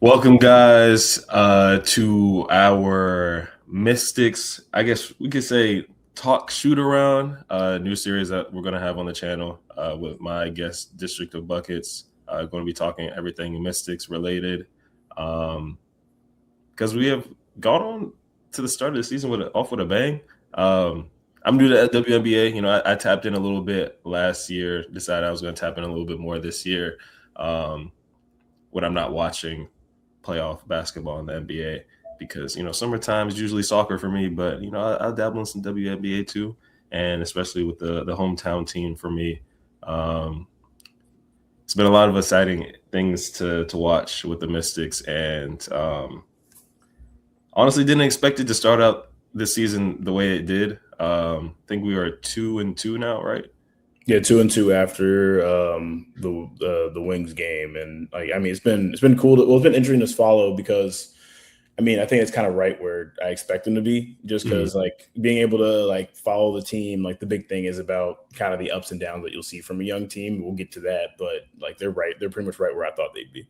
Welcome, guys, to our Mystics, I guess we could say talk shoot around, new series that we're going to have on the channel with my guest, District of Buckets. Going to be talking everything Mystics related because we have gone on to the start of the season off with a bang. I'm new to WNBA. I tapped in a little bit last year, decided I was going to tap in a little bit more this year when I'm not watching playoff basketball in the NBA because summertime is usually soccer for me, but I'll dabble in some WNBA too, and especially with the hometown team for me. It's been a lot of exciting things to watch with the Mystics, and honestly didn't expect it to start out this season the way it did. I think we are 2-2 now, right? Yeah, 2-2 after the Wings game, and it's been cool. It's been interesting to follow because, I think it's kind of right where I expect them to be. Just because being able to follow the team, the big thing is about kind of the ups and downs that you'll see from a young team. We'll get to that, but they're right. They're pretty much right where I thought they'd be.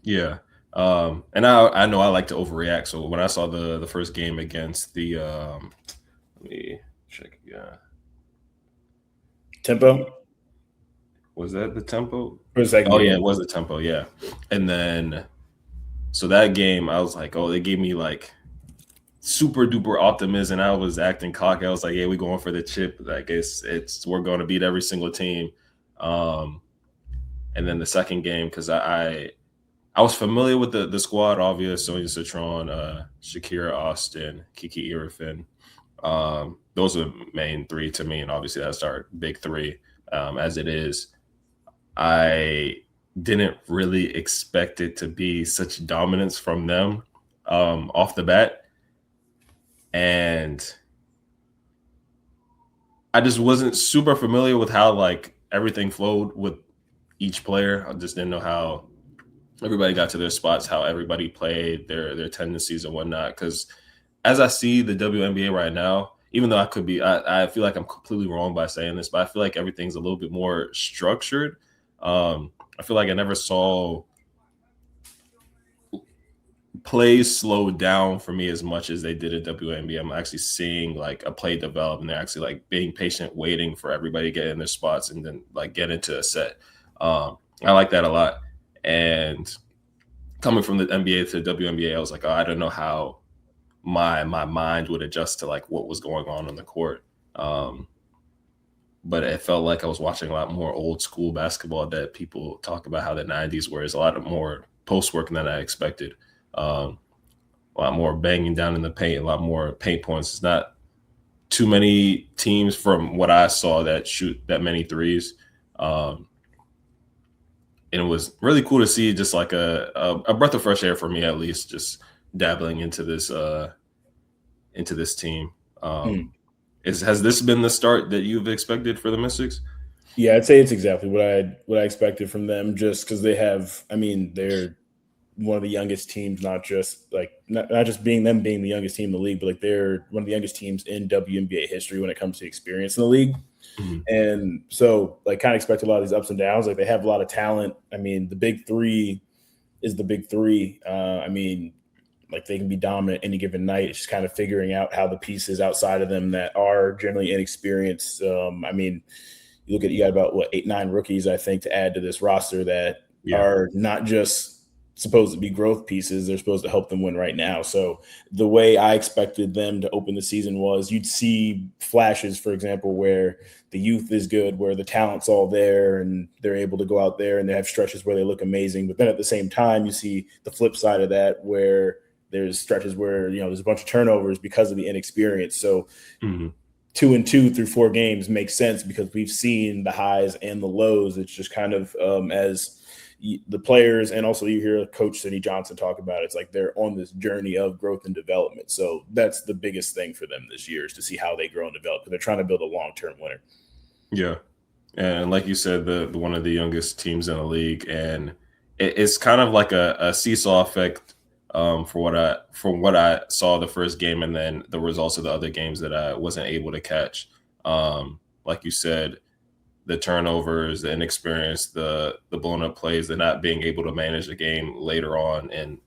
Yeah. And I know I like to overreact. So when I saw the first game against the let me check again. Tempo? Was that the Tempo? Oh yeah, it was the Tempo, yeah. And then so that game I was like, oh, they gave me super duper optimism. I was acting cocky. I was like, yeah, we're going for the chip. We're going to beat every single team. And then the second game, because I was familiar with the squad, obvious, Sonia Citron, Shakira Austin, Kiki Irifin. Those are the main three to me, and obviously that's our big three as it is. I didn't really expect it to be such dominance from them off the bat. And I just wasn't super familiar with how everything flowed with each player. I just didn't know how everybody got to their spots, how everybody played, their tendencies and whatnot. Because as I see the WNBA right now, even though I feel like I'm completely wrong by saying this, but I feel like everything's a little bit more structured. I feel like I never saw plays slow down for me as much as they did at WNBA. I'm actually seeing a play develop, and they're actually being patient, waiting for everybody to get in their spots and then get into a set. I like that a lot. And coming from the NBA to the WNBA, I was like, oh, I don't know how my mind would adjust to what was going on the court. But it felt like I was watching a lot more old school basketball that people talk about how the 90s were. It's a lot more post work than I expected. A lot more banging down in the paint, a lot more paint points. It's not too many teams from what I saw that shoot that many threes. And it was really cool to see just a breath of fresh air for me, at least, just dabbling into this team. Has this been the start that you've expected for the Mystics? Yeah, I'd say it's exactly what I expected from them, just because they have, they're one of the youngest teams, not just not just being the youngest team in the league, but they're one of the youngest teams in WNBA history when it comes to experience in the league. Mm-hmm. And so kind of expect a lot of these ups and downs. They have a lot of talent. The big three is the big three. They can be dominant any given night. It's just kind of figuring out how the pieces outside of them that are generally inexperienced. You got about 8-9 rookies, I think, to add to this roster that are not just supposed to be growth pieces. They're supposed to help them win right now. So the way I expected them to open the season was you'd see flashes, for example, where the youth is good, where the talent's all there and they're able to go out there and they have stretches where they look amazing. But then at the same time, you see the flip side of that where there's stretches where, there's a bunch of turnovers because of the inexperience. So 2-2 through 4 games makes sense because we've seen the highs and the lows. It's just kind of as the players, and also you hear Coach Cindy Johnson talk about it, it's they're on this journey of growth and development. So that's the biggest thing for them this year, is to see how they grow and develop, because they're trying to build a long-term winner. Yeah. And like you said, the one of the youngest teams in the league, and it's kind of like a seesaw effect from what I saw the first game, and then the results of the other games that I wasn't able to catch. Like you said, the turnovers, the inexperience, the blown up plays, the not being able to manage the game later on. And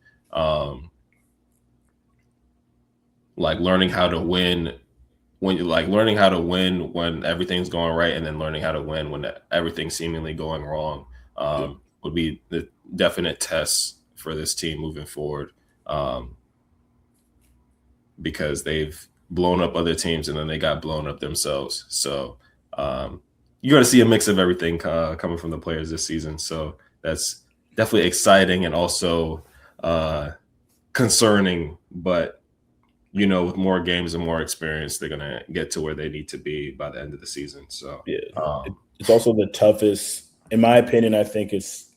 Like learning how to win when you like learning how to win when everything's going right, and then learning how to win when everything's seemingly going wrong would be the definite tests for this team moving forward. Because they've blown up other teams and then they got blown up themselves. So you're going to see a mix of everything coming from the players this season. So that's definitely exciting and also concerning. But, you know, with more games and more experience, they're going to get to where they need to be by the end of the season. So it's also the toughest, in my opinion. I think it's,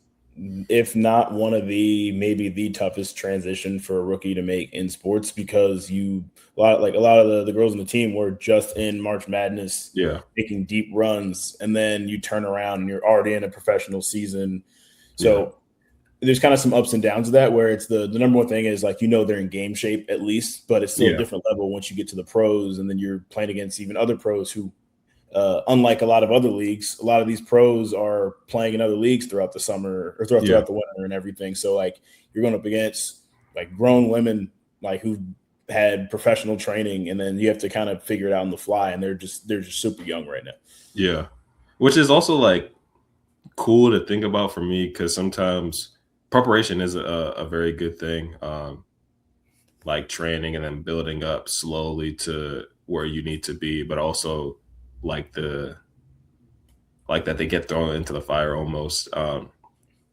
if not one of the, maybe the toughest transition for a rookie to make in sports, because a lot of the girls on the team were just in March Madness, making deep runs, and then you turn around and you're already in a professional season. So there's kind of some ups and downs of that, where it's the number one thing is like, you know, they're in game shape at least, but it's still a different level once you get to the pros, and then you're playing against even other pros who, unlike a lot of other leagues, a lot of these pros are playing in other leagues throughout the summer or throughout the winter and everything. So like you're going up against like grown women, like who've had professional training, and then you have to kind of figure it out on the fly. And they're just super young right now. Yeah. Which is also like cool to think about for me, because sometimes preparation is a very good thing. Like training and then building up slowly to where you need to be, but also like that they get thrown into the fire almost.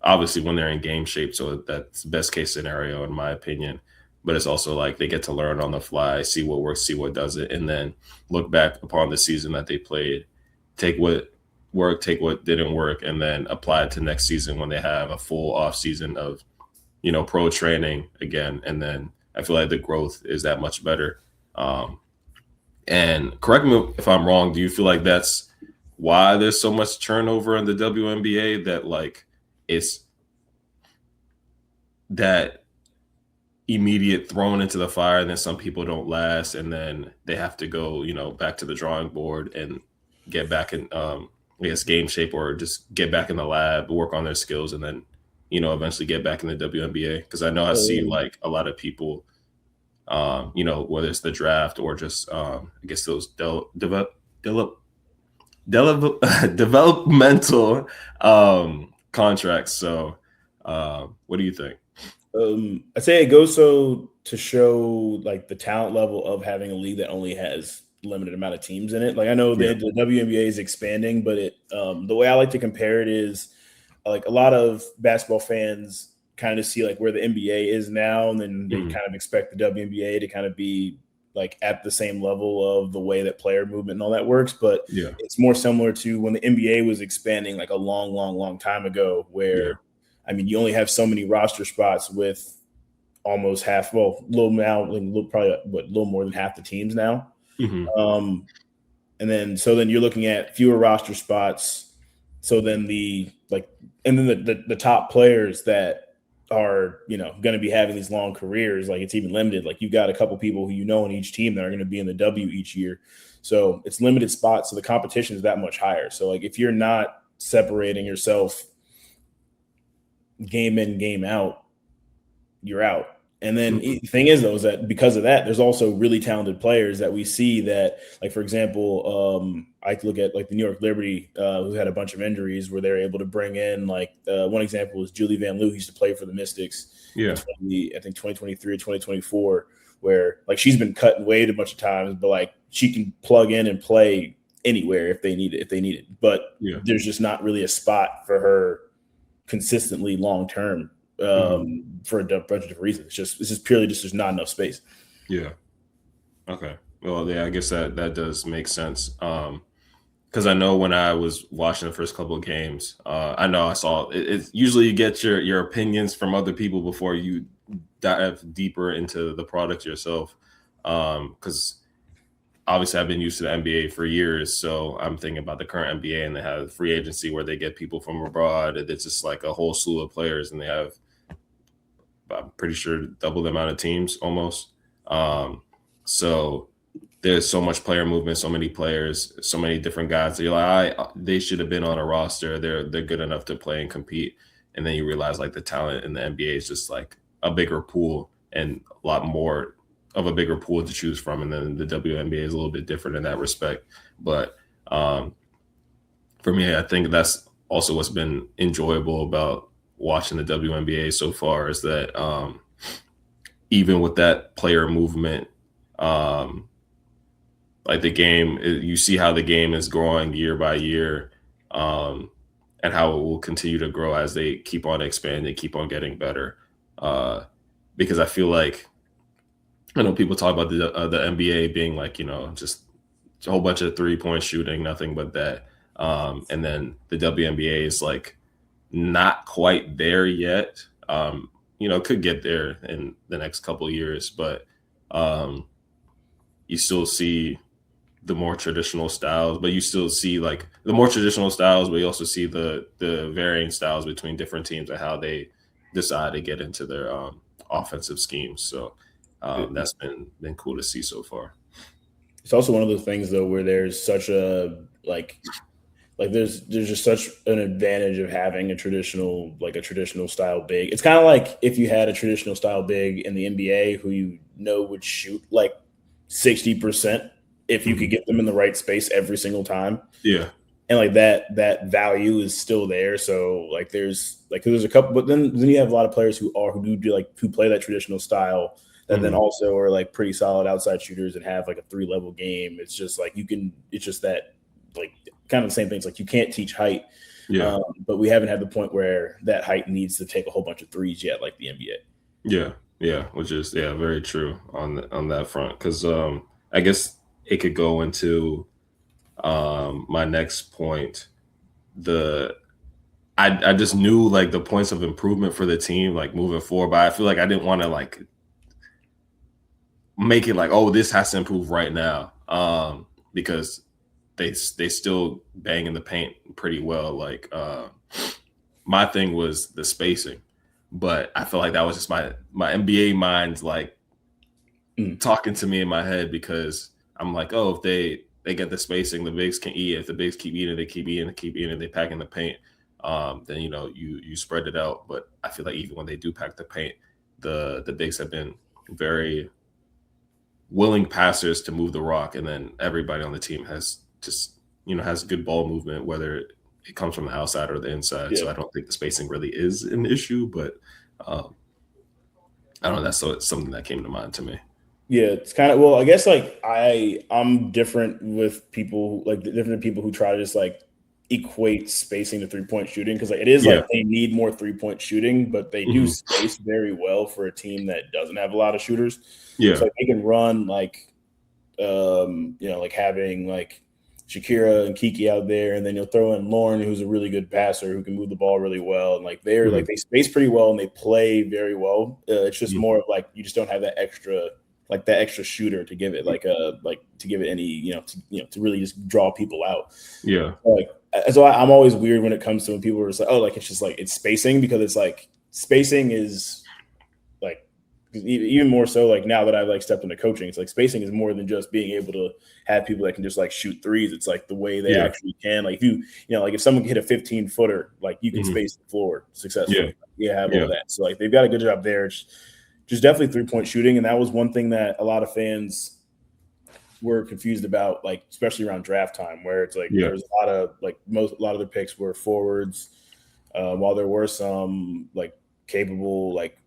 Obviously when they're in game shape, so that's best case scenario in my opinion. But it's also like they get to learn on the fly, see what works, see what doesn't, and then look back upon the season that they played, take what worked, take what didn't work, and then apply it to next season when they have a full off season of, you know, pro training again. And then I feel like the growth is that much better. And correct me if I'm wrong, do you feel like that's why there's so much turnover in the WNBA, that like it's that immediate thrown into the fire, and then some people don't last, and then they have to go, you know, back to the drawing board and get back in I guess game shape, or just get back in the lab, work on their skills, and then, you know, eventually get back in the WNBA? Because I know I see like a lot of people, you know, whether it's the draft or just I guess those developmental contracts. So what do you think? I say it goes so to show like the talent level of having a league that only has limited amount of teams in it. Like I know the WNBA is expanding, but the way I like to compare it is like a lot of basketball fans kind of see like where the NBA is now, and then they kind of expect the WNBA to kind of be like at the same level of the way that player movement and all that works. But it's more similar to when the NBA was expanding like a long time ago, where I mean, you only have so many roster spots with almost half, well, little now, probably a little more than half the teams now. And then you're looking at fewer roster spots. So then the top players that are, you know, going to be having these long careers, like it's even limited. Like you've got a couple people who you know in each team that are going to be in the W each year. So it's limited spots. So the competition is that much higher. So like if you're not separating yourself game in, game out, you're out. And then the thing is, though, is that because of that, there's also really talented players that we see that, like, for example, I look at like the New York Liberty, who had a bunch of injuries, where they're able to bring in like one example is Julie Van Loo, who used to play for the Mystics. I think 2023 or 2024, where like she's been cut and weighed a bunch of times, but like she can plug in and play anywhere if they need it. But there's just not really a spot for her consistently long term for a bunch of different reasons. It's just purely just there's not enough space. Yeah. Okay. Well, yeah, I guess that does make sense. Because I know when I was watching the first couple of games, I know I saw it. Usually you get your opinions from other people before you dive deeper into the product yourself. Because obviously I've been used to the NBA for years, so I'm thinking about the current NBA, and they have free agency where they get people from abroad. It's just like a whole slew of players, and they have, I'm pretty sure, double the amount of teams almost. So there's so much player movement, so many players, so many different guys. You're like, they should have been on a roster. They're good enough to play and compete. And then you realize like the talent in the NBA is just like a bigger pool and a lot more of a bigger pool to choose from. And then the WNBA is a little bit different in that respect. But for me, I think that's also what's been enjoyable about watching the WNBA so far is that even with that player movement, like the game, you see how the game is growing year by year, and how it will continue to grow as they keep on expanding, keep on getting better. Because I feel like I know people talk about the NBA being like just a whole bunch of 3-point shooting, nothing but that, and then the WNBA is like not quite there yet. Could get there in the next couple of years, but you still see the more traditional styles, but you still see like the more traditional styles, but you also see the varying styles between different teams and how they decide to get into their offensive schemes. So that's been cool to see so far. It's also one of those things though where there's such a like there's just such an advantage of having a traditional style big. It's kind of like if you had a traditional style big in the NBA who would shoot like 60% if you could get them in the right space every single time. Yeah. And like that value is still there. So like there's a couple, but then you have a lot of players who play that traditional style that then also are like pretty solid outside shooters and have like a 3-level game. It's just like it's just that like kind of the same things. Like you can't teach height, but we haven't had the point where that height needs to take a whole bunch of threes yet, like the NBA. Yeah, which is very true on that front. Because I guess it could go into my next point. I just knew like the points of improvement for the team like moving forward, but I feel like I didn't want to like make it like, oh, this has to improve right now, because they still bang in the paint pretty well. Like my thing was the spacing, but I feel like that was just my NBA mind's like talking to me in my head, because I'm like, oh, if they get the spacing, the bigs can eat. If the bigs keep eating, they keep eating, they pack in the paint. Then you spread it out. But I feel like even when they do pack the paint, the bigs have been very willing passers to move the rock, and then everybody on the team has just has good ball movement, whether it comes from the outside or the inside. Yeah. So I don't think the spacing really is an issue, but I don't know. That's something that came to mind to me. Yeah, it's kind of, well, I guess like I'm different with people, like different people who try to just like equate spacing to 3-point shooting, because like it is like they need more 3-point shooting, but they do space very well for a team that doesn't have a lot of shooters. Yeah, so like they can run like like having like Shakira and Kiki out there, and then you'll throw in Lauren, who's a really good passer who can move the ball really well, and like they're like they space pretty well and they play very well. It's just more of like you just don't have that extra shooter to give it to give it any to really just draw people out. Yeah. So I'm always weird when it comes to when people are just like, oh, like it's just like it's spacing, because it's like spacing is like even more so like now that I've like stepped into coaching, it's like spacing is more than just being able to have people that can just like shoot threes. It's like the way they actually can, like if like if someone can hit a 15-footer, like you can space the floor successfully. Have all that. So like they've got a good job there. It's just definitely 3-point shooting, and that was one thing that a lot of fans were confused about, like especially around draft time, where it's like there's a lot of their picks were forwards, while there were some like capable like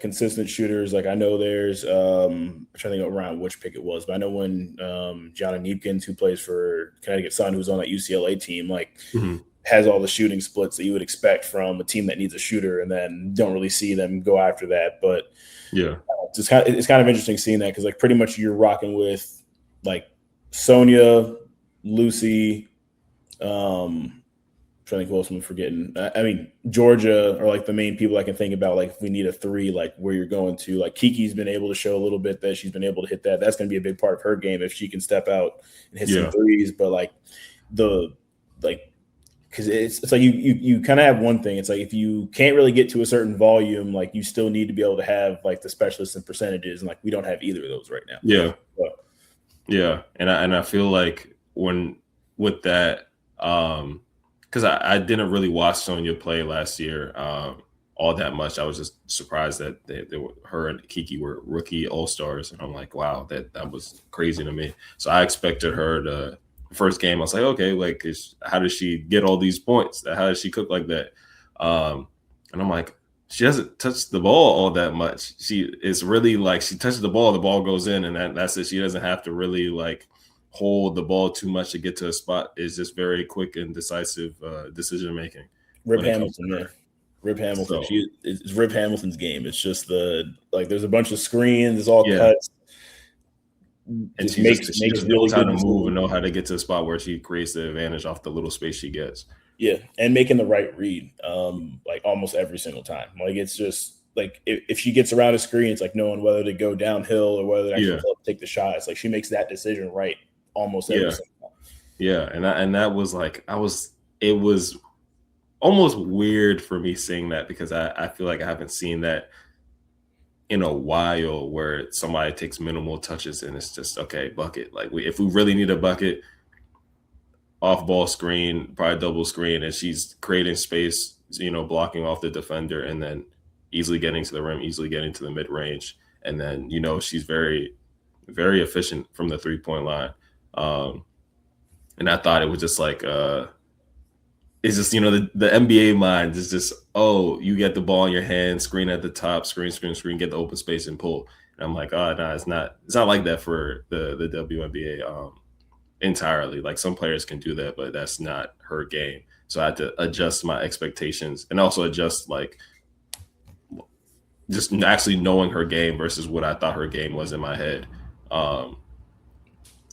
consistent shooters. Like I know there's I'm trying to think around which pick it was, but I know when Gianna Neepkins, who plays for Connecticut Sun, who's on that UCLA team, like has all the shooting splits that you would expect from a team that needs a shooter, and then don't really see them go after that. But it's kind of interesting seeing that, because like pretty much you're rocking with like Sonia, Lucy, trying to think who else I'm forgetting. I mean, Georgia are like the main people I can think about. Like if we need a 3, like where you're going to, like Kiki's been able to show a little bit that she's been able to hit that. That's going to be a big part of her game if she can step out and hit some threes. But like because it's like you kind of have one thing. It's like if you can't really get to a certain volume, like you still need to be able to have like the specialists and percentages, and like we don't have either of those right now. And I feel like when with that, because I didn't really watch Sonya play last year all that much. I was just surprised that her and Kiki were rookie All-Stars, and I'm like, wow, that was crazy to me. So I expected her to first game. I was like, okay, like how does she get all these points? How does she cook like that? And I'm like, she doesn't touch the ball all that much. She is really like she touches the ball goes in, and that's it. She doesn't have to really like hold the ball too much to get to a spot. It's just very quick and decisive decision making. Rip Hamilton, yeah. Rip Hamilton. So, It's Rip Hamilton's game. It's just there's a bunch of screens, it's all cuts. And she just knows how to move and know how to get to a spot where she creates the advantage off the little space she gets. Yeah, and making the right read, like almost every single time. Like it's just like if she gets around a screen, it's like knowing whether to go downhill or whether to actually take the shot. It's like she makes that decision right almost every single time. Yeah, and that was like it was almost weird for me seeing that because I feel like I haven't seen that in a while where somebody takes minimal touches and it's just okay, bucket. Like if we really need a bucket, off ball screen, probably double screen, and she's creating space, blocking off the defender and then easily getting to the rim, easily getting to the mid range. And then, she's very, very efficient from the 3-point line. And I thought it was just like, it's just, the NBA mind is just, oh, you get the ball in your hand, screen at the top, screen, get the open space and pull. And I'm like, oh, no, it's not like that for the WNBA. Entirely. Like some players can do that, but that's not her game. So I had to adjust my expectations and also adjust like just actually knowing her game versus what I thought her game was in my head. And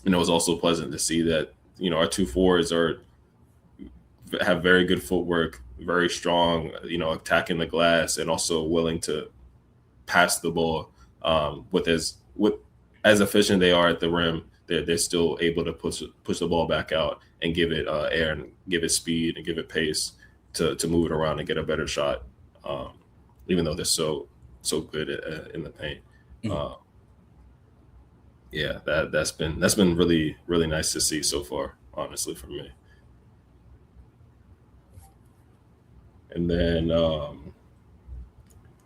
it was also pleasant to see that, our 2 forwards have very good footwork, very strong, attacking the glass and also willing to pass the ball with as efficient they are at the rim. They're still able to push the ball back out and give it air and give it speed and give it pace to move it around and get a better shot, even though they're so good in the paint. Yeah, that's been really, really nice to see so far, honestly, for me. And then, do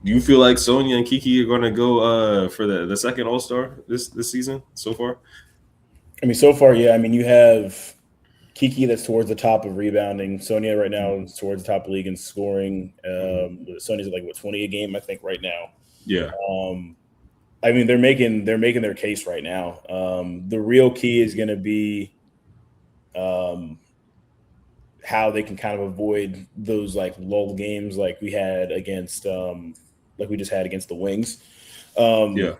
you feel like Sonia and Kiki are going to go for the second All-Star this season so far? I mean, so far, yeah. I mean, you have Kiki that's towards the top of rebounding. Sonia right now is towards the top of the league in scoring. Sonia's at 20 a game, I think, right now. Yeah. I mean, they're making their case right now. The real key is going to be how they can kind of avoid those like lull games like we had against like we just had against the Wings. Yeah.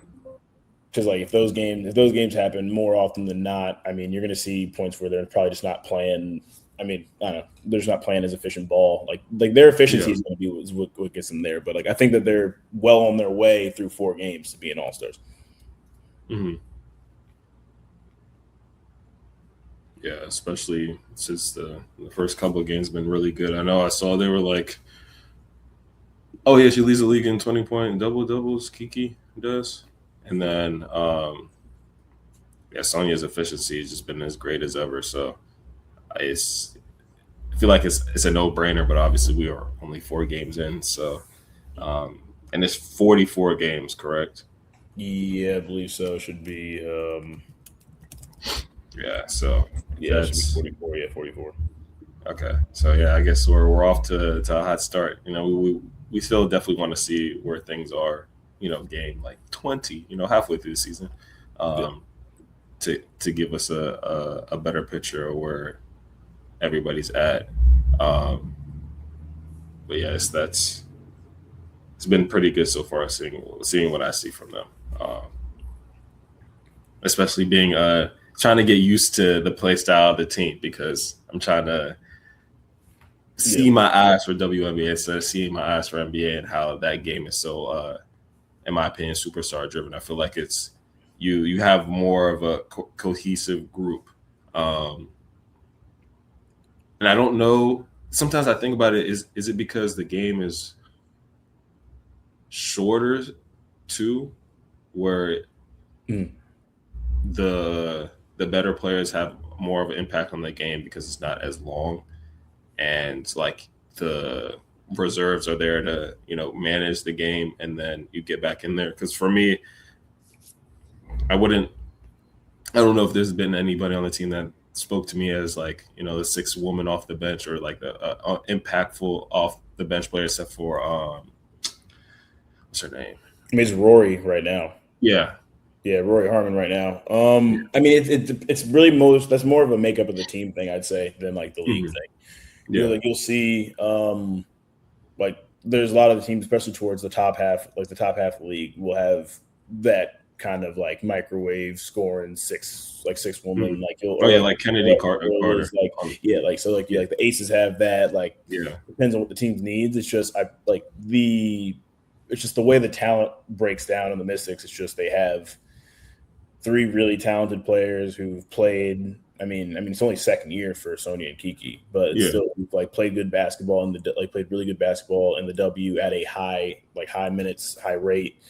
Because like if those games happen more often than not, I mean, you're going to see points where they're probably just not playing. I mean, I don't know, they're just not playing as efficient ball. Like their efficiency is going to be what gets them there. But like I think that they're well on their way through 4 games to being All-Stars. Mm-hmm. Yeah, especially since the first couple of games have been really good. I know I saw they were like, oh yeah, she leads the league in 20-point doubles. Kiki does. And then, Sonia's efficiency has just been as great as ever. So I feel like it's a no-brainer, but obviously we are only 4 games in. So, and it's 44 games, correct? Yeah, I believe so. It should be. Yeah. So yeah, it should be 44. Yeah, 44. Okay. So yeah, I guess we're off to a hot start. We still definitely want to see where things are. Game like 20, halfway through the season, to give us a better picture of where everybody's at. But yes, it's been pretty good so far. Seeing what I see from them, especially being trying to get used to the play style of the team because I'm trying to see my eyes for WNBA instead of seeing my eyes for NBA and how that game is so. In my opinion, superstar driven. I feel like it's you have more of a cohesive group. And I don't know. Sometimes I think about it, is it because the game is shorter too, where the better players have more of an impact on the game because it's not as long, and like the reserves are there to, manage the game, and then you get back in there. Because for me, I don't know if there's been anybody on the team that spoke to me as like, the sixth woman off the bench, or like a impactful off the bench player, except for what's her name? I mean, it's Rory right now. Yeah. Yeah, Rory Harmon right now. I mean, it's really that's more of a makeup of the team thing, I'd say, than like the league thing. Yeah. Like you'll see, like there's a lot of the teams, especially towards the top half, like the top half of the league, will have that kind of like microwave scoring six woman, like like Kennedy Carter. Like so like like the Aces have that. Like depends on what the team needs. It's just it's just the way the talent breaks down in the Mystics. It's just they have 3 really talented players who've played. I mean, it's only second year for Sonia and Kiki, but still like played good basketball and played really good basketball in the W at a high minutes, high rate.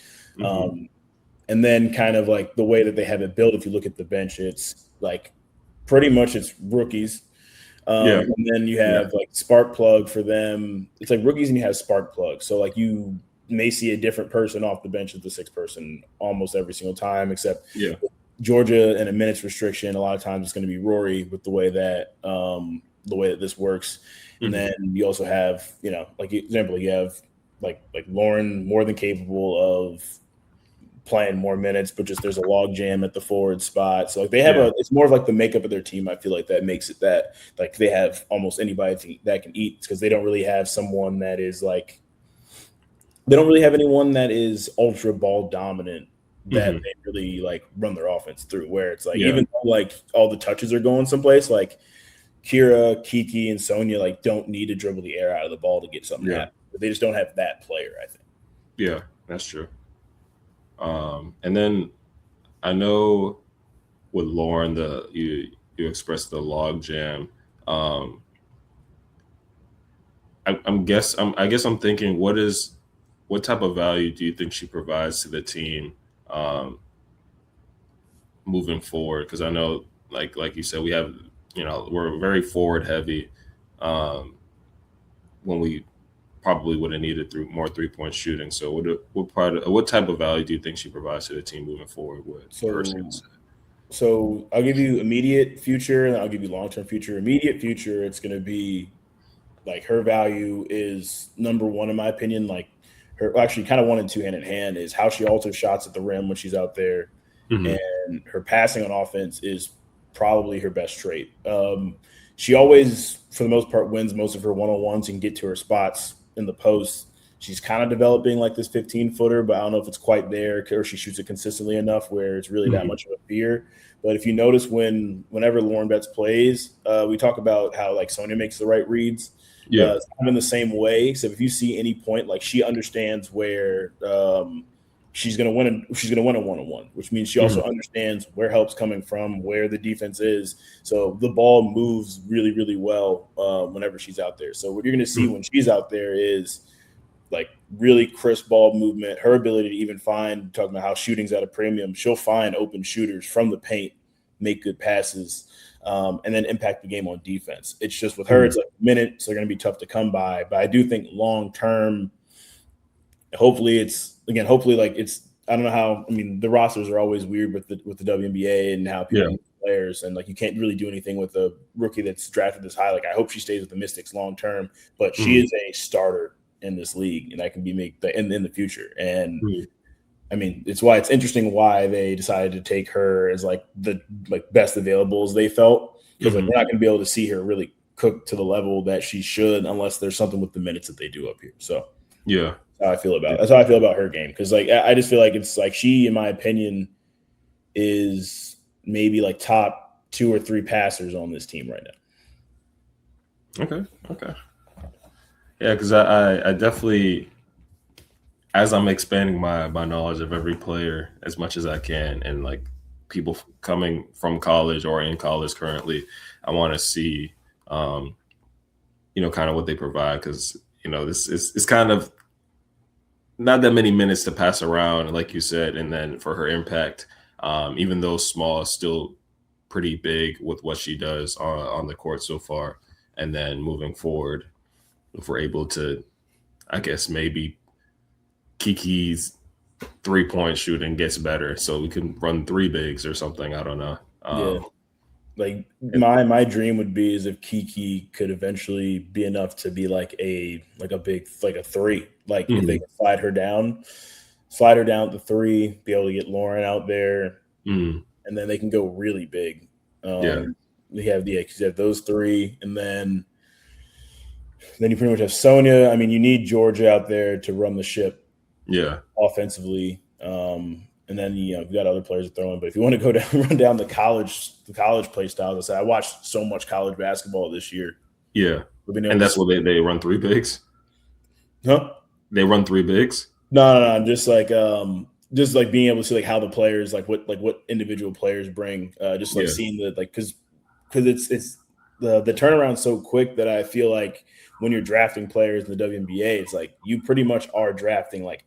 And then kind of like the way that they have it built, if you look at the bench, it's like pretty much it's rookies. And then you have like spark plug for them. It's like rookies and you have spark plug. So like you may see a different person off the bench as the 6th person almost every single time, except Georgia and a minutes restriction. A lot of times it's going to be Rory with the way that this works. And then you also have, like example, you have like Lauren, more than capable of playing more minutes, but just there's a log jam at the forward spot. So like they have it's more of like the makeup of their team. I feel like that makes it that like they have almost anybody that can eat, because they don't really have someone that is like, they don't really have anyone that is ultra ball dominant that they really like run their offense through, where it's like, even though like all the touches are going someplace, like Kira, Kiki, and Sonia like don't need to dribble the air out of the ball to get something to happen. But they just don't have that player, I think. Yeah, that's true. And then I know with Lauren, you expressed the log jam. I guess I'm thinking, what type of value do you think she provides to the team moving forward? Because I know, like you said, we have, we're very forward heavy when we probably would have needed more 3-point shooting. So what type of value do you think she provides to the team moving forward? So I'll give you immediate future, and I'll give you long-term future. Immediate future, it's going to be like her value is number one, in my opinion. Like her, actually kind of 1 and 2 hand in hand, is how she alters shots at the rim when she's out there. And her passing on offense is probably her best trait. She always, for the most part, wins most of her one-on-ones and get to her spots in the post. She's kind of developing like this 15-footer, but I don't know if it's quite there, or she shoots it consistently enough where it's really that much of a fear. But if you notice, whenever Lauren Betts plays, we talk about how like Sonia makes the right reads. It's kind of in the same way. So if you see any point, like she understands where she's going to win a one-on-one, which means she also understands where help's coming from, where the defense is. So the ball moves really, really well whenever she's out there. So what you're going to see when she's out there is like really crisp ball movement, her ability to even find, talking about how shooting's at a premium, she'll find open shooters from the paint, make good passes, and then impact the game on defense. It's just with her, it's like minutes are going to be tough to come by. But I do think long-term, hopefully like it's, I don't know how, I mean, the rosters are always weird with the WNBA and how people players, and like you can't really do anything with a rookie that's drafted this high. Like I hope she stays with the Mystics long-term, but she is a starter in this league, and that can be in the future. And I mean, it's why it's interesting why they decided to take her as like the best available as they felt, because like we're not going to be able to see her really cook to the level that she should unless there's something with the minutes that they do up here. So that's how I feel about her game, because like I just feel like it's like she, in my opinion, is maybe like top 2 or 3 passers on this team right now. Okay. Yeah, because I definitely, as I'm expanding my knowledge of every player as much as I can, and like people coming from college or in college currently, I want to see, kind of what they provide, because this is kind of not that many minutes to pass around, like you said, and then for her impact, even though small, is still pretty big with what she does on the court so far, and then moving forward, if we're able to I guess maybe Kiki's 3-point shooting gets better, so we can run 3 bigs or something. I don't know. Yeah. Like my dream would be is if Kiki could eventually be enough to be like a big like a 3. Like if they Mhm. could slide her down to 3, be able to get Lauren out there, Mhm. and then they can go really big. Yeah, They have because you have those 3, and then you pretty much have Sonia. I mean, you need Georgia out there to run the ship yeah, offensively. And then you've got other players to throw in. But if you want to go down, run down the college play styles, I watched so much college basketball this year. yeah. We've been And able to that's see, what they run 3 bigs. huh? They run 3 bigs. No. Just like being able to see like how the players what individual players bring. Just like Yeah, seeing the because it's the turnaround so quick that I feel like when you're drafting players in the WNBA, it's like you pretty much are drafting like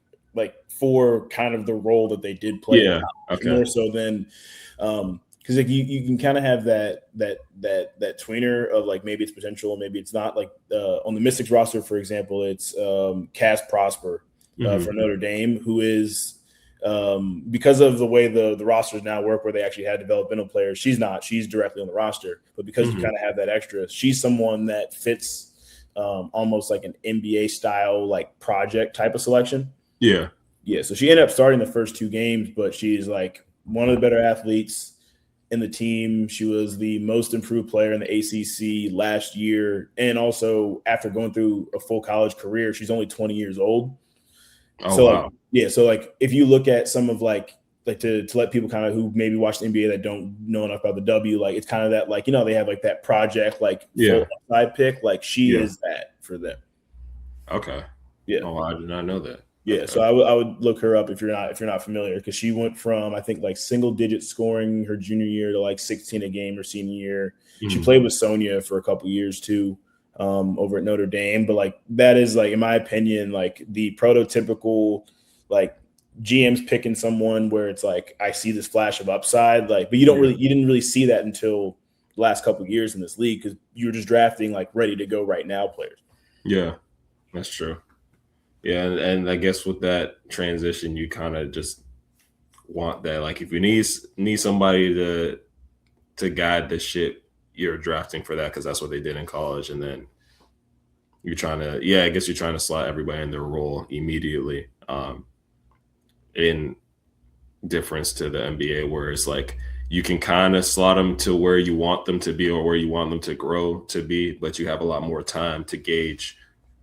for kind of the role that they did play in yeah. college, Okay. more so than because like you can kind of have that tweener of like maybe it's potential, maybe it's not. Like on the Mystics roster, for example, it's Cass Prosper Hmm. for Notre Dame, who is because of the way the rosters now work, where they actually had developmental players. She's directly on the roster, but because you Hmm. kind of have that extra, she's someone that fits almost like an NBA style like project type of selection. Yeah, Yeah, so she ended up starting the first 2 games, but she's like one of the better athletes in the team. She was the most improved player in the ACC last year, and also after going through a full college career, she's only 20 years old. oh So like, wow. yeah, so like if you look at some of like to let people kind of who maybe watch the NBA that don't know enough about the W, like it's kind of that like they have like that project like full Yeah, upside pick, like she yeah. is that for them. Okay. Yeah. Oh, I did not know that. Yeah, Okay. so I would look her up if you're not familiar, because she went from I think like single digit scoring her junior year to like 16 a game her senior year. She Mhm. played with Sonia for a couple years too, over at Notre Dame. But like that is like in my opinion like the prototypical like GM's picking someone where it's like I see this flash of upside, like, but Yeah, you didn't really see that until the last couple of years in this league, because you were just drafting like ready to go right now players. yeah. That's true. Yeah, and I guess with that transition, you kind of just want that. Like, if you need somebody to guide the ship, you're drafting for that because that's what they did in college, and then you're trying to, yeah, I guess you're trying to slot everybody in their role immediately. In difference to the NBA, where it's like you can kind of slot them to where you want them to be or where you want them to grow to be, but you have a lot more time to gauge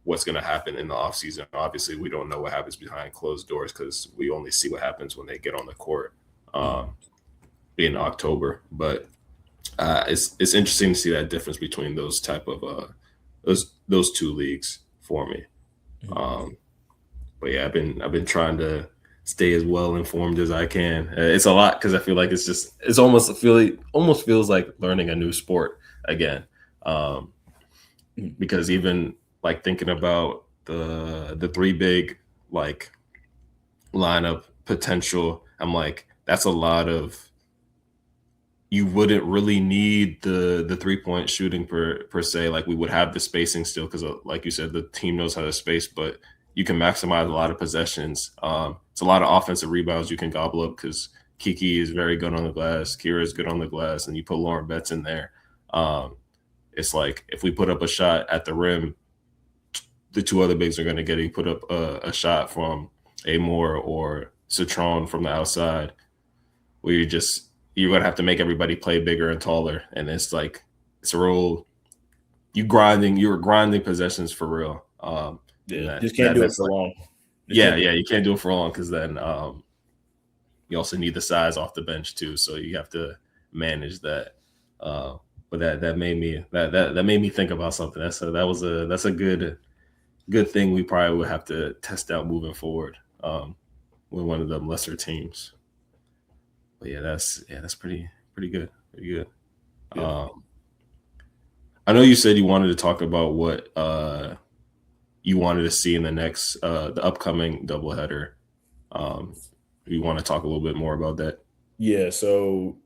what's going to happen in the offseason. Obviously, we don't know what happens behind closed doors because we only see what happens when they get on the court in October. But it's interesting to see that difference between those type of those 2 leagues for me. Um, but yeah, I've been trying to stay as well informed as I can. It's a lot because I feel like it's almost feels like learning a new sport again. Um, because even like thinking about the 3 big like lineup potential, I'm like that's a lot of, you wouldn't really need the 3-point shooting per se. Like we would have the spacing still because like you said, the team knows how to space, but you can maximize a lot of possessions. It's a lot of offensive rebounds you can gobble up because Kiki is very good on the glass, Kira is good on the glass, and you put Lauren Betts in there. Um, it's like if we put up a shot at the rim, the 2 other bigs are going to get you put up a shot from Amore or Citron from the outside, where you're gonna have to make everybody play bigger and taller, and it's like it's a real you're grinding possessions for real. And Yeah, just can't do it that's for like, long. Just yeah, can't do yeah, it. you can't do it for long because then you also need the size off the bench too, so you have to manage that. Uh, but that made me that made me think about something. That's a good thing we probably would have to test out moving forward with one of them lesser teams. But yeah, that's pretty good, pretty good. Yeah. Um, I know you said you wanted to talk about what you wanted to see in the upcoming doubleheader. You want to talk a little bit more about that? Yeah, so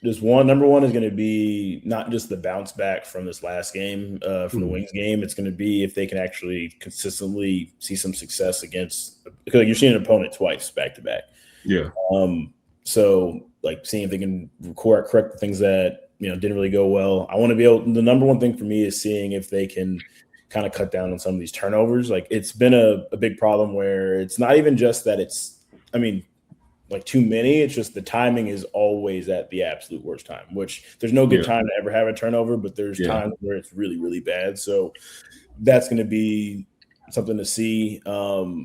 just number one is going to be not just the bounce back from this last game, from the Wings game. It's going to be if they can actually consistently see some success against, because you're seeing an opponent twice back to back. Yeah. So like seeing if they can correct the things that, didn't really go well. I want to be able, the number one thing for me is seeing if they can kind of cut down on some of these turnovers. Like it's been a big problem where it's not even just that like too many. It's just the timing is always at the absolute worst time, which there's no good time to ever have a turnover, but there's times where it's really, really bad. So that's going to be something to see. A lot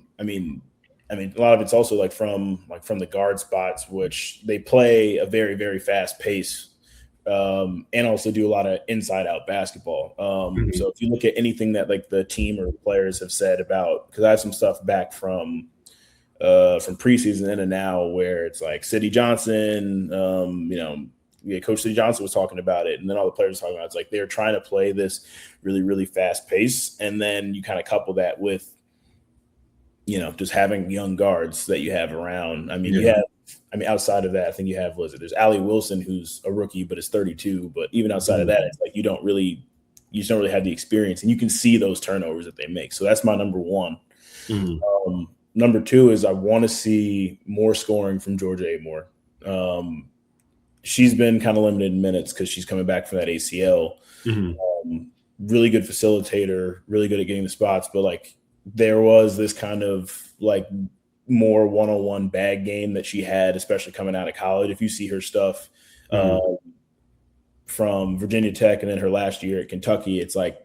of it's also like from the guard spots, which they play a very, very fast pace, and also do a lot of inside out basketball. So if you look at anything that like the team or the players have said about, because I have some stuff back from preseason and now where it's like City Johnson, Coach City Johnson was talking about it, and then all the players were talking about it. It's like they're trying to play this really, really fast pace, and then you kind of couple that with just having young guards that you have around. Outside of that, I think you have, there's Allie Wilson, who's a rookie, but is 32. But even outside of that, it's like you just don't really have the experience, and you can see those turnovers that they make. So that's my number one. Number two is I want to see more scoring from Georgia Amore. She's been kind of limited in minutes because she's coming back from that ACL. Really good facilitator, really good at getting the spots, but like there was this kind of like more one-on-one bag game that she had, especially coming out of college. If you see her stuff from Virginia Tech and then her last year at Kentucky, it's like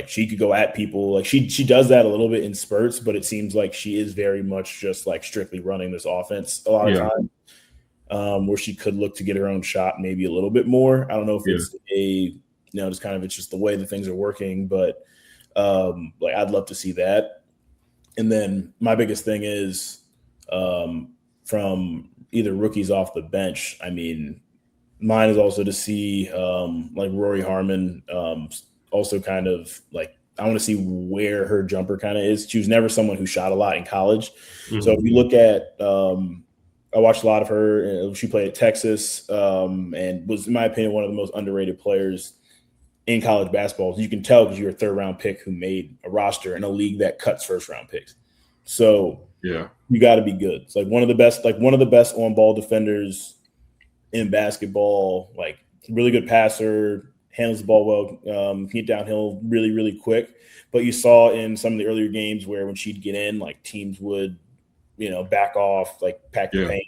she could go at people. Like she does that a little bit in spurts, but it seems like she is very much just like strictly running this offense a lot of time, where she could look to get her own shot maybe a little bit more. I don't know if it's it's just the way that things are working, but I'd love to see that. And then my biggest thing is from either rookies off the bench. Mine is also to see like Rory Harmon, also kind of like I want to see where her jumper kind of is. She was never someone who shot a lot in college. So if you look at I watched a lot of her. She played at Texas and was, in my opinion, one of the most underrated players in college basketball. You can tell because you're a third-round pick who made a roster in a league that cuts first-round picks. So you got to be good. It's like one of the best on-ball defenders in basketball. Like really good passer, handles the ball well, can get downhill really, really quick. But you saw in some of the earlier games where when she'd get in, like teams would, back off, like pack the paint.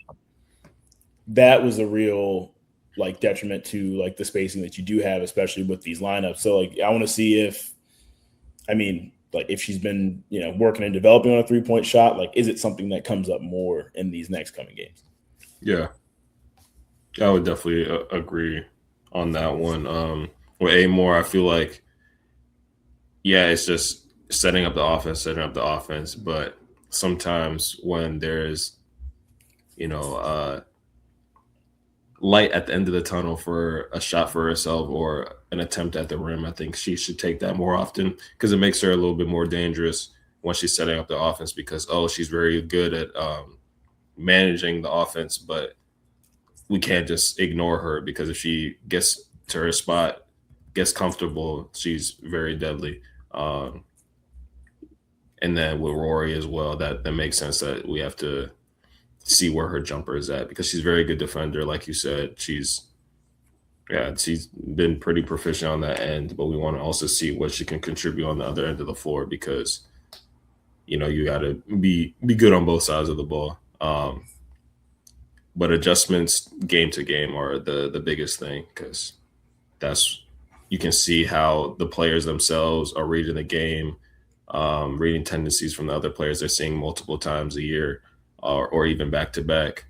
That was a real like detriment to like the spacing that you do have, especially with these lineups. So like I want to see if she's been, working and developing on a 3-point shot, like is it something that comes up more in these next coming games? Yeah. I would definitely agree on that one. With Amore, I feel like, it's just setting up the offense. But sometimes when there's, light at the end of the tunnel for a shot for herself or an attempt at the rim, I think she should take that more often because it makes her a little bit more dangerous when she's setting up the offense because, she's very good at managing the offense, but we can't just ignore her because if she gets to her spot, gets comfortable, she's very deadly. And then with Rory as well, that makes sense that we have to see where her jumper is at because she's a very good defender. Like you said, she's been pretty proficient on that end, but we want to also see what she can contribute on the other end of the floor because, you got to be good on both sides of the ball. But adjustments game to game are the biggest thing because you can see how the players themselves are reading the game, reading tendencies from the other players they're seeing multiple times a year or even back to back.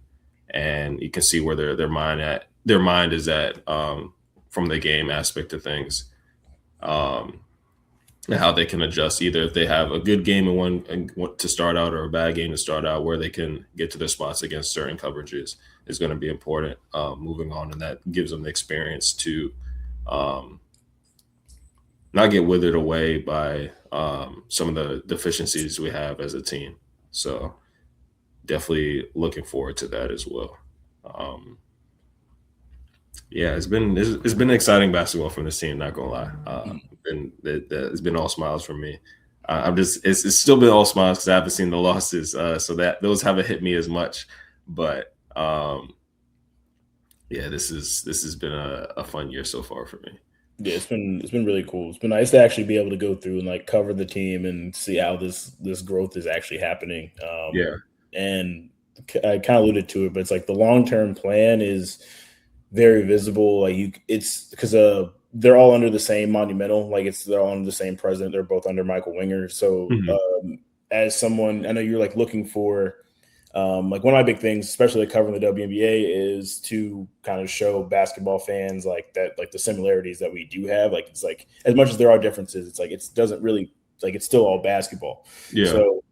And you can see where their mind is at from the game aspect of things. And how they can adjust either if they have a good game in one to start out or a bad game to start out where they can get to their spots against certain coverages is going to be important moving on. And that gives them the experience to not get withered away by some of the deficiencies we have as a team. So definitely looking forward to that as well. Yeah, it's been exciting basketball from this team. Not gonna lie, it's been all smiles from me. I'm just it's still been all smiles because I haven't seen the losses, so that those haven't hit me as much. But yeah, this has been a fun year so far for me. Yeah, it's been really cool. It's been nice to actually be able to go through and like cover the team and see how this growth is actually happening. Yeah, And I kind of alluded to it, but it's like the long-term plan is very visible. Like it's because they're all under the same monumental. Like they're all under the same president. They're both under Michael Winger. So hmm as someone, I know you're like looking for like one of my big things, especially like covering the WNBA, is to kind of show basketball fans like that, like the similarities that we do have. Like it's like as much as there are differences, it's like it doesn't really like it's still all basketball. yeah, So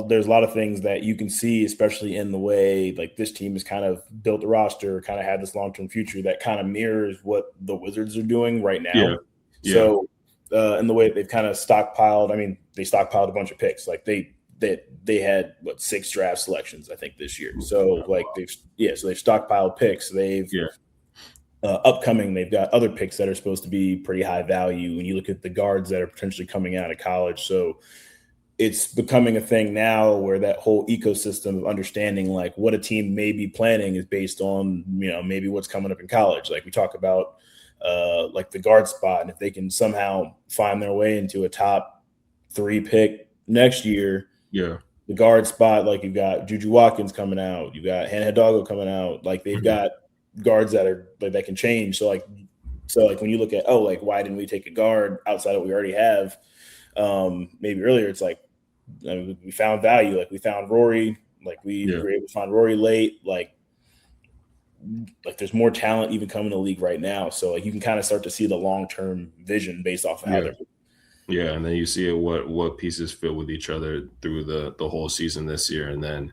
there's a lot of things that you can see, especially in the way like this team has kind of built the roster, kind of had this long term future that kind of mirrors what the Wizards are doing right yeah, now. yeah, So in the way that they've kind of stockpiled, I mean, they stockpiled a bunch of picks. Like they had what 6 draft selections I think this year. So like so they've stockpiled picks. They've yeah, upcoming they've got other picks that are supposed to be pretty high value when you look at the guards that are potentially coming out of college. So it's becoming a thing now where that whole ecosystem of understanding like what a team may be planning is based on, maybe what's coming up in college. Like we talk about like the guard spot, and if they can somehow find their way into a top 3 pick next year, yeah, the guard spot, like you've got Juju Watkins coming out, you've got Hannah Hidalgo coming out, like they've mhm, got guards that are like that can change. So like when you look at, oh, like why didn't we take a guard outside of what we already have? Maybe earlier it's like, I mean, we found value. Like we found Rory. Like we yeah, were able to find Rory late. Like there's more talent even coming to the league right now. So like you can kind of start to see the long term vision based off of how yeah. they're. Yeah, and then you see what pieces fit with each other through the whole season this year, and then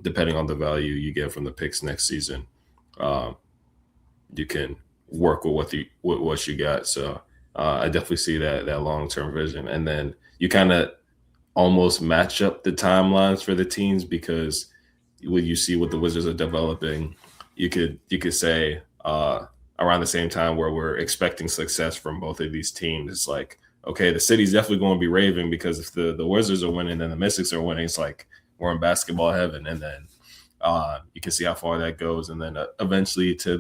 depending on the value you get from the picks next season, um, you can work with what you got. So I definitely see that long term vision, and then you kind of almost match up the timelines for the teams because when you see what the Wizards are developing, you could say around the same time where we're expecting success from both of these teams. It's like, okay, the city's definitely going to be raving because if the Wizards are winning and the Mystics are winning, it's like we're in basketball heaven. And then you can see how far that goes, and then eventually to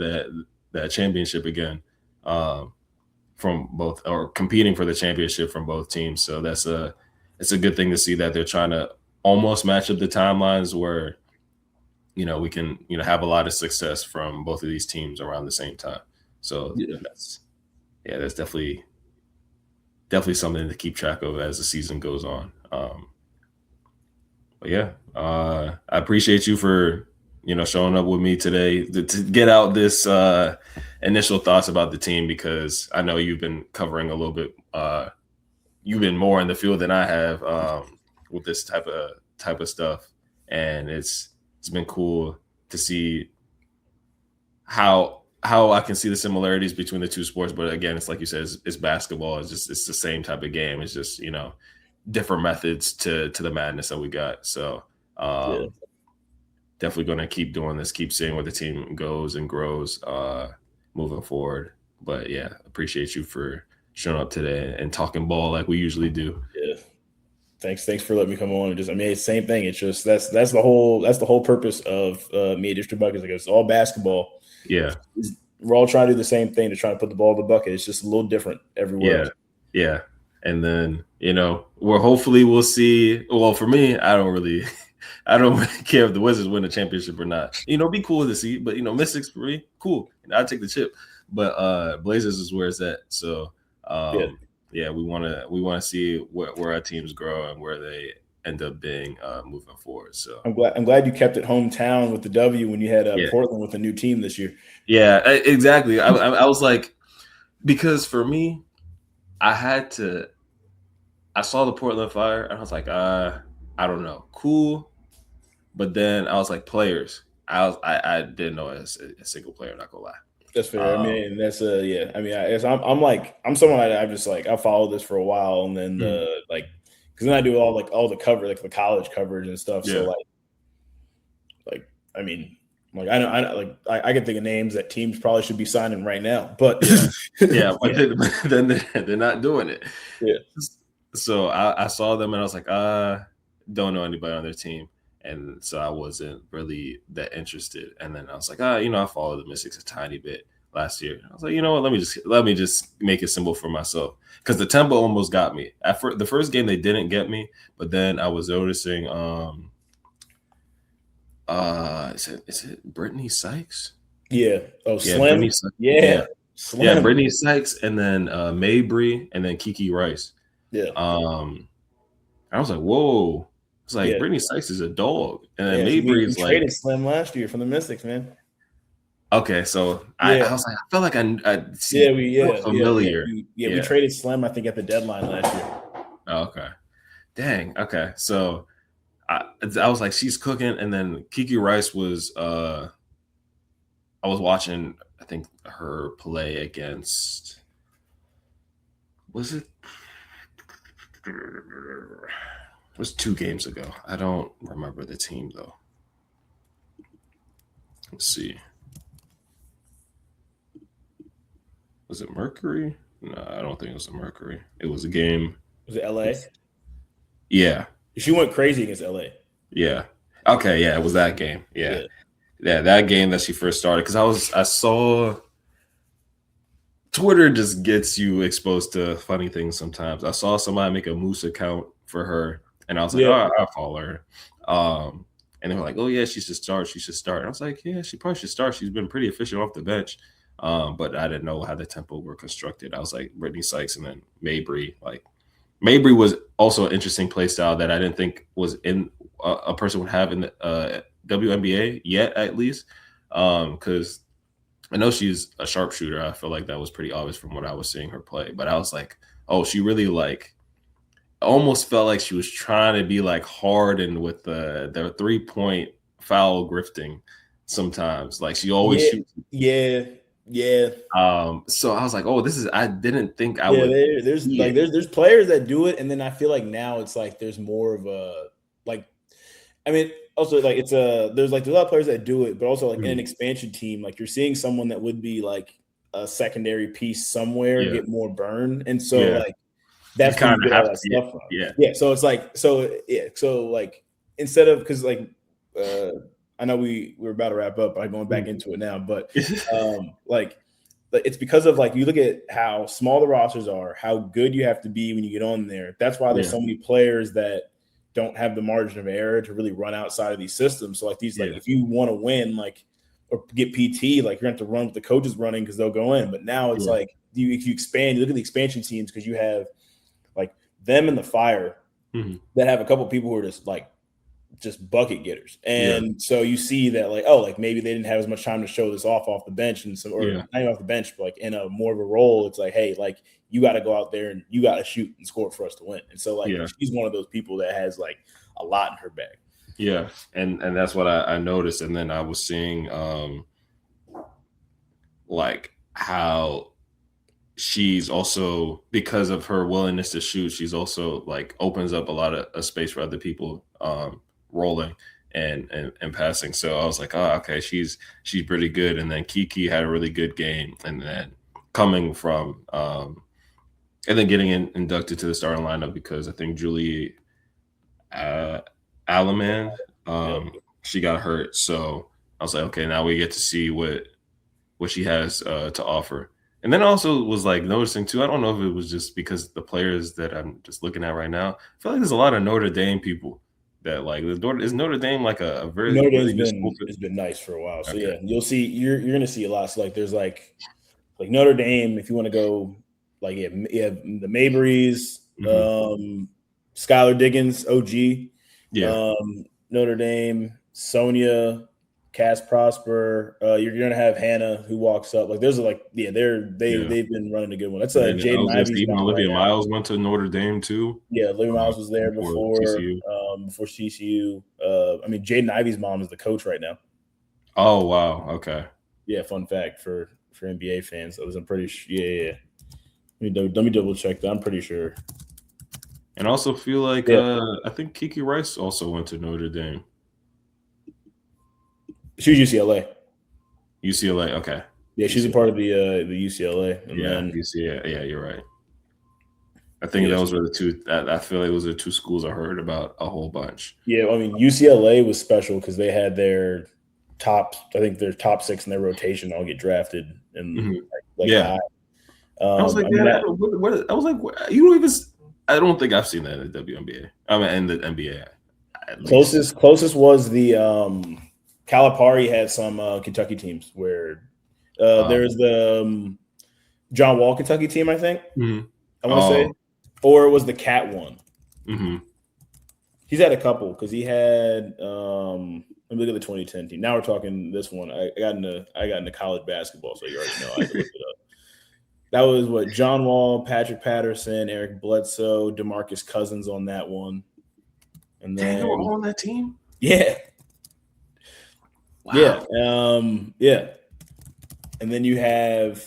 that championship again. From both or competing for the championship from both teams. So it's a good thing to see that they're trying to almost match up the timelines where we can have a lot of success from both of these teams around the same time. So Yeah. that's definitely something to keep track of as the season goes on. But yeah, I appreciate you for showing up with me today to get out this initial thoughts about the team because I know you've been covering a little bit. You've been more in the field than I have with this type of stuff, and it's been cool to see how I can see the similarities between the two sports. But again, it's like you said, it's basketball. It's the same type of game. It's just different methods to the madness that we got. So Yeah. definitely going to keep doing this, keep seeing where the team goes and grows moving forward. But yeah, appreciate you for showing up today and talking ball like we usually do. Yeah. Thanks for letting me come on. And just, I mean, it's the same thing. It's just that's the whole purpose of me at District Buckets. Like it's all basketball. Yeah, We're all trying to do the same thing to try to put the ball in the bucket. It's just a little different everywhere. yeah, yeah. And then we're hopefully we'll see. Well, for me, I don't really, I don't really care if the Wizards win the championship or not. Be cool to see. But Mystics for me, cool. I'd take the chip. But Blazers is where it's at. So Yeah. yeah, we want to see where our teams grow and where they end up being moving forward. So I'm glad you kept it hometown with the W when you had yeah, Portland with a new team this year. yeah, exactly. I was like, because for me, I had to. I saw the Portland Fire and I was like, I don't know, cool. But then I was like, players. I didn't know a single player. Not gonna lie. That's fair. I Um, mean, that's yeah. I mean, I'm someone I'm just like I followed this for a while, and then mm, because then I do all the cover, like the college coverage and stuff. So yeah, like I mean, Like I can think of names that teams probably should be signing right now, but yeah, but then they're not doing it. Yeah. So I saw them and I was like, don't know anybody on their team. And so I wasn't really that interested. And then I was like, I followed the Mystics a tiny bit last year. I was like, you know what? Let me just make it simple for myself, because the tempo almost got me. The first game they didn't get me, but then I was noticing. Is it Brittany Sykes? Yeah. Oh, Yeah, Slim. Brittany Sykes. Yeah. Slim. Yeah, Brittany Sykes, and then Mabry, and then Kiki Rice. Yeah. I was like, whoa. It's like Brittany Sykes is a dog, and then Mabry is we like traded Slim last year from the Mystics, man. Okay, so I was like, I felt like I familiar. We traded Slim, I think, at the deadline last year. Oh, okay, dang. Okay, so I was like, she's cooking, and then Kiki Rice was. I was watching, I think, her play against. Was it? It was 2 games ago. I don't remember the team though. Let's see. Was it Mercury? No, I don't think it was a Mercury. It was a game. Was it LA? Yeah. She went crazy against LA. Yeah. Okay, yeah, it was that game. Yeah, that game that she first started. Because I saw Twitter just gets you exposed to funny things sometimes. I saw somebody make a Moose account for her, and I was like, I'll follow her. And they were like, oh yeah, she should start. She should start. And I was like, yeah, she probably should start. She's been pretty efficient off the bench. But I didn't know how the tempo were constructed. I was like Brittany Sykes and then Mabry. Like Mabry was also an interesting play style that I didn't think was in a person would have in the WNBA yet, at least. Because I know she's a sharpshooter. I feel like that was pretty obvious from what I was seeing her play. But I was like, oh, she really almost felt like she was trying to be like hardened with the 3-point foul grifting sometimes. Like she always shoots. Yeah. So I was like, oh, I didn't think I would. There's players that do it, and then I feel like now it's like there's more of a also like there's a lot of players that do it, but also like in an expansion team, like you're seeing someone that would be like a secondary piece somewhere get more burn, and so like that's kind of all that stuff from. So it's like so like instead of because like I know we're about to wrap up. I'm going back into it now, but like it's because of like you look at how small the rosters are, how good you have to be when you get on there. That's why there's so many players that don't have the margin of error to really run outside of these systems. So like these, like if you want to win, like or get PT, like you're going to have to run with the coaches running because they'll go in. But now it's like if you expand, you look at the expansion teams because you have like them and the Fire that have a couple people who are just bucket getters. And so you see that like, oh, like maybe they didn't have as much time to show this off the bench and so, or not even off the bench, but like in a more of a role, it's like, hey, like you got to go out there and you got to shoot and score for us to win. And so like she's one of those people that has like a lot in her bag. Yeah. And that's what I noticed. And then I was seeing like how she's also, because of her willingness to shoot, she's also like opens up a lot of space for other people rolling and passing. So I was like, oh, okay, she's pretty good. And then Kiki had a really good game. And then coming from and then getting inducted to the starting lineup because I think Julie Alaman, she got hurt. So I was like, okay, now we get to see what she has to offer. And then I also was like noticing too, I don't know if it was just because the players that I'm just looking at right now, I feel like there's a lot of Notre Dame people that like is Notre Dame like a very Notre Dame's has been nice for a while. So yeah, you'll see you're gonna see a lot. So like there's like Notre Dame, if you want to go like the Mabrys, Skylar Diggins, OG, Notre Dame, Sonia, Cass Prosper, you're gonna have Hannah who walks up. Like there's like they've been running a good one. That's Jaden Ivey's mom. Olivia Miles went to Notre Dame too. Yeah, Olivia Miles was there before TCU. I mean Jaden Ivey's mom is the coach right now. Oh wow, okay. Yeah, fun fact for NBA fans. I'm pretty sure. Yeah. Let me double check that. I'm pretty sure. And I also feel like I think Kiki Rice also went to Notre Dame. She was UCLA. UCLA. Okay. Yeah, she's a part of the UCLA. And then UCLA. Yeah, you're right. I think those were the two. I feel like those are two schools I heard about a whole bunch. Yeah, I mean UCLA was special because they had their top 6 in their rotation all get drafted, and I was like, I was like, you don't even. I don't think I've seen that in the WNBA. I mean, in the NBA. Closest was the Calipari had some Kentucky teams where there's the John Wall Kentucky team, I think. I want to say, or it was the Cat one. He's had a couple because he had. Let me look at the 2010 team. Now we're talking this one. I got into college basketball, so you already know. I can look it up. That was what John Wall, Patrick Patterson, Eric Bledsoe, DeMarcus Cousins on that one. And then they were all on that team? Yeah. Wow. Yeah. And then you have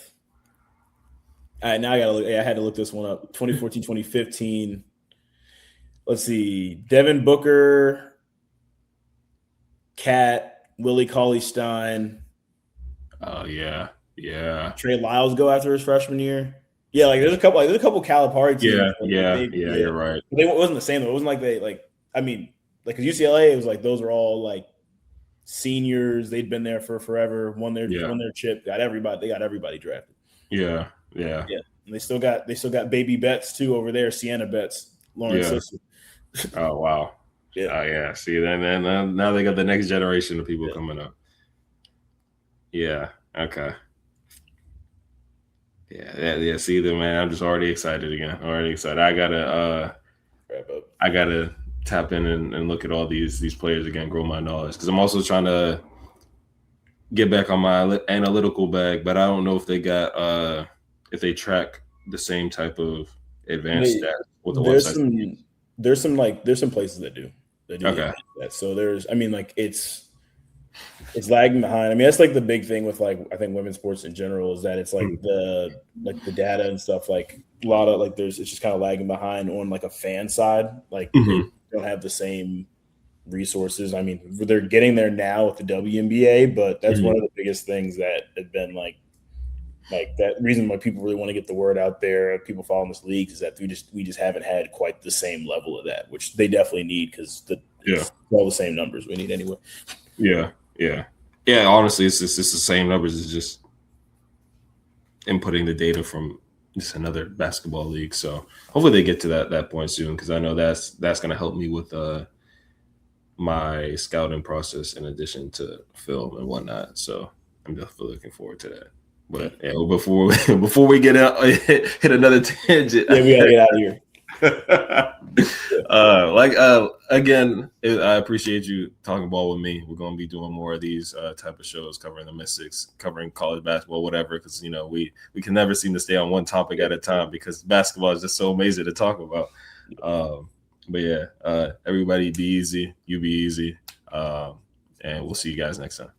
all right, now I had to look this one up. 2014, 2015. Let's see. Devin Booker, Cat, Willie Cauley-Stein. Oh yeah. Trey Lyles go after his freshman year. Yeah, like there's a couple Calipari teams. Yeah, you're right. It wasn't the same though. It wasn't like because UCLA, it was like those were all like seniors. They'd been there for forever, won their chip, got everybody. They got everybody drafted. Yeah. And they still got baby Betts too over there, Sienna Betts, Lauren's sister. Oh wow. Yeah. See, then now they got the next generation of people coming up. Yeah. Okay. Yeah. See them, man. I'm just already excited again. I gotta tap in and look at all these players again, grow my knowledge, because I'm also trying to get back on my analytical bag, but I don't know if they got if they track the same type of advanced stats with the website. There's some places that do. Okay. That. So it's lagging behind. I mean, that's like the big thing with I think women's sports in general is that it's like the data and stuff, like a lot of it's just kind of lagging behind on like a fan side. They don't have the same resources. I mean, they're getting there now with the WNBA, but that's one of the biggest things that have been like that reason why people really want to get the word out there, people following this league, is that we just haven't had quite the same level of that, which they definitely need because it's all the same numbers we need anyway. Yeah. Honestly, it's the same numbers. It's just inputting the data from just another basketball league. So hopefully they get to that point soon, because I know that's going to help me with my scouting process in addition to film and whatnot. So I'm definitely looking forward to that. But before we get out, hit another tangent. Yeah, we gotta get out of here. Again, I appreciate you talking ball with me. We're going to be doing more of these type of shows, covering the Mystics, covering college basketball, whatever, because we can never seem to stay on one topic at a time, because basketball is just so amazing to talk about. But yeah, everybody be easy, you be easy, and we'll see you guys next time.